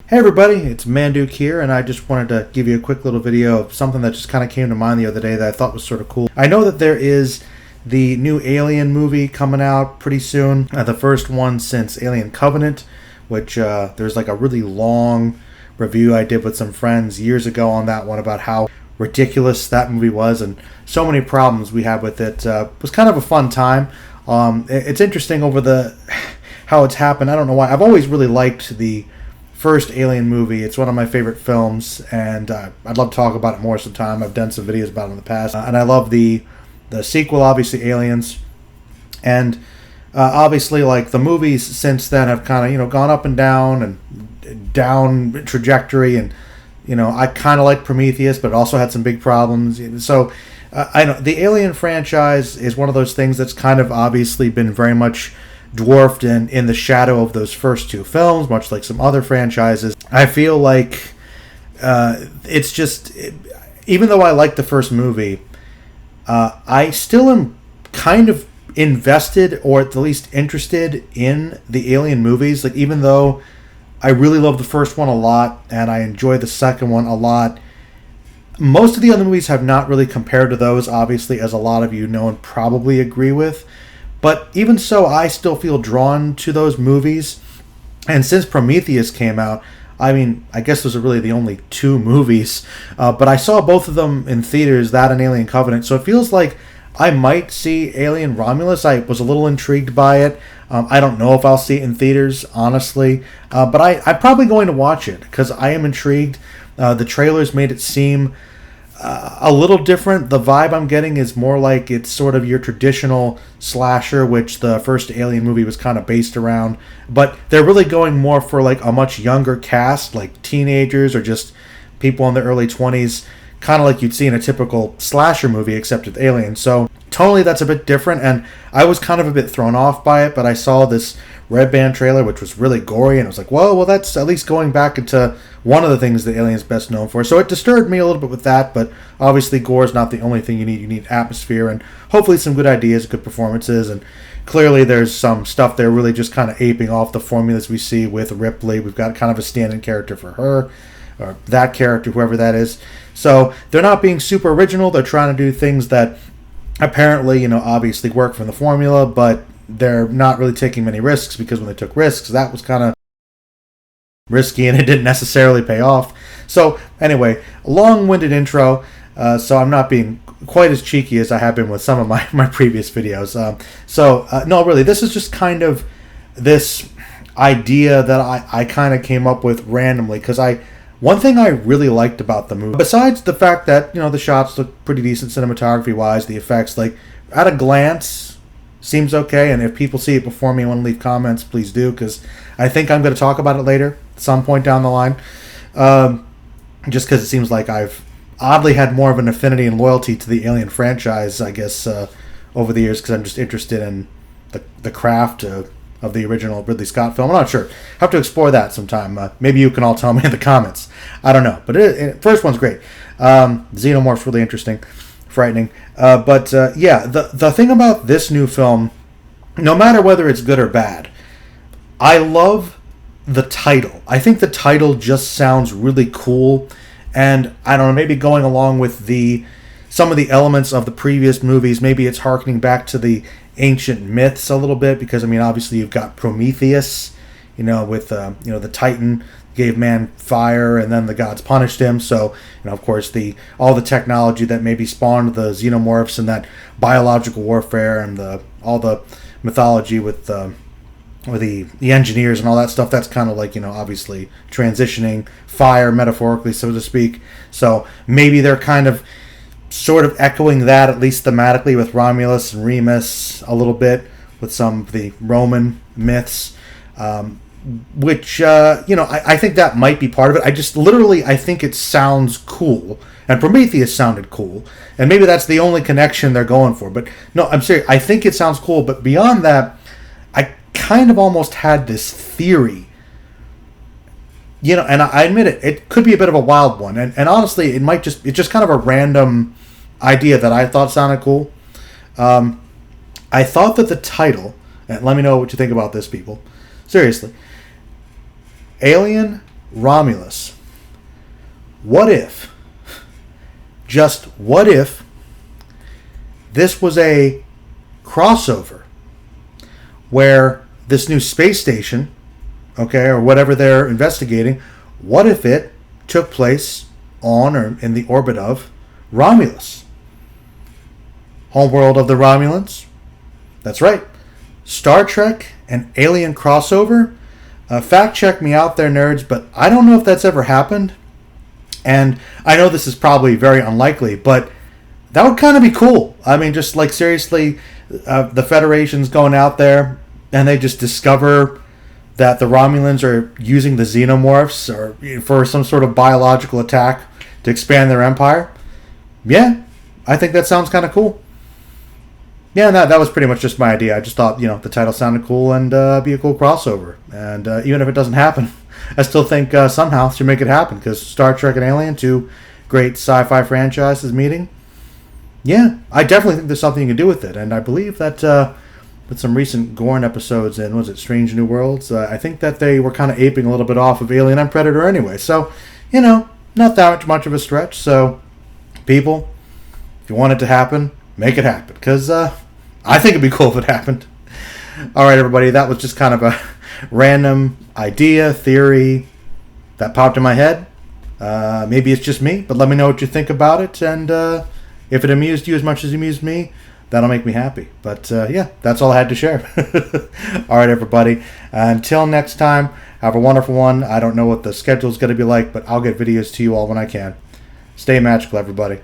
Hey everybody, it's Manduke here, and I just wanted to give you a quick little video of something that just kind of came to mind the other day that I thought was sort of cool. I know that there is the new Alien movie coming out pretty soon, the first one since Alien Covenant, which there's like a really long review I did with some friends years ago on that one about how ridiculous that movie was and so many problems we had with it. It was kind of a fun time. It's interesting over how it's happened. I don't know why. I've always really liked the first Alien movie. It's one of my favorite films, and I'd love to talk about it more sometime. I've done some videos about it in the past, and I love the sequel, obviously Aliens, and obviously like the movies since then have kind of gone up and down trajectory, and I kind of like Prometheus, but it also had some big problems. So I know the Alien franchise is one of those things that's kind of obviously been very much dwarfed in the shadow of those first two films, much like some other franchises. I feel like it's just, even though I like the first movie, I still am kind of invested, or at the least interested in the Alien movies. Like, even though I really love the first one a lot and I enjoy the second one a lot, most of the other movies have not really compared to those, obviously, as a lot of you know and probably agree with. But even so, I still feel drawn to those movies. And since Prometheus came out, I mean, I guess those are really the only two movies. But I saw both of them in theaters, that and Alien Covenant. So it feels like I might see Alien Romulus. I was a little intrigued by it. I don't know if I'll see it in theaters, honestly. But I'm probably going to watch it because I am intrigued. The trailers made it seem a little different. The vibe I'm getting is more like it's sort of your traditional slasher, which the first Alien movie was kind of based around, but they're really going more for like a much younger cast, like teenagers or just people in their early 20s, kind of like you'd see in a typical slasher movie except with aliens. So totally that's a bit different, and I was kind of a bit thrown off by it, but I saw this Red Band trailer which was really gory, and I was like, well, that's at least going back into one of the things that Alien's best known for. So it disturbed me a little bit with that, but obviously gore is not the only thing you need. You need atmosphere and hopefully some good ideas, good performances, and clearly there's some stuff there really just kind of aping off the formulas we see with Ripley. We've got kind of a stand-in character for her, or that character, whoever that is. So they're not being super original. They're trying to do things that apparently, obviously work from the formula, but they're not really taking many risks, because when they took risks, that was kind of risky and it didn't necessarily pay off. So anyway, long-winded intro, so I'm not being quite as cheeky as I have been with some of my previous videos. No, really, this is just kind of this idea that I kind of came up with randomly, because one thing I really liked about the movie, besides the fact that, the shots look pretty decent cinematography-wise, the effects, like, at a glance, seems okay, and if people see it before me and want to leave comments, please do, because I think I'm going to talk about it later, at some point down the line, just because it seems like I've oddly had more of an affinity and loyalty to the Alien franchise, I guess, over the years, because I'm just interested in the craft of the original Ridley Scott film. I'm not sure. Have to explore that sometime. Maybe you can all tell me in the comments. I don't know. But first one's great. Xenomorph's really interesting, frightening. But the thing about this new film, no matter whether it's good or bad, I love the title. I think the title just sounds really cool. And I don't know, maybe going along with some of the elements of the previous movies, maybe it's harkening back to the ancient myths a little bit, because obviously you've got Prometheus, with the Titan gave man fire and then the gods punished him. So of course all the technology that maybe spawned the xenomorphs and that biological warfare and all the mythology with the engineers and all that stuff, that's kind of like obviously transitioning fire metaphorically, so to speak. So maybe they're kind of sort of echoing that, at least thematically, with Romulus and Remus a little bit, with some of the Roman myths, which, I think that might be part of it. I think it sounds cool, and Prometheus sounded cool, and maybe that's the only connection they're going for. But no, I'm serious, I think it sounds cool, but beyond that, I kind of almost had this theory, and I admit it could be a bit of a wild one, and honestly, it's just kind of a random idea that I thought sounded cool. I thought that the title, and let me know what you think about this, people, seriously, Alien Romulus. What if, just what if, this was a crossover where this new space station, okay, or whatever they're investigating, what if it took place on or in the orbit of Romulus? Homeworld of the Romulans? That's right. Star Trek and Alien crossover? Fact check me out there, nerds, but I don't know if that's ever happened. And I know this is probably very unlikely, but that would kind of be cool. I mean, just like seriously, the Federation's going out there and they just discover that the Romulans are using the xenomorphs or for some sort of biological attack to expand their empire. Yeah, I think that sounds kind of cool. Yeah, that was pretty much just my idea. I just thought, the title sounded cool and be a cool crossover. And even if it doesn't happen, I still think somehow should make it happen, because Star Trek and Alien, two great sci-fi franchises meeting. Yeah, I definitely think there's something you can do with it. And I believe that with some recent Gorn episodes in, was it Strange New Worlds? I think that they were kind of aping a little bit off of Alien and Predator anyway. So, not that much of a stretch. So, people, if you want it to happen, make it happen. Because I think it'd be cool if it happened. All right, everybody, that was just kind of a random idea, theory that popped in my head. Maybe it's just me, but let me know what you think about it. And if it amused you as much as it amused me, that'll make me happy. But yeah, that's all I had to share. All right, everybody. Until next time, have a wonderful one. I don't know what the schedule's going to be like, but I'll get videos to you all when I can. Stay magical, everybody.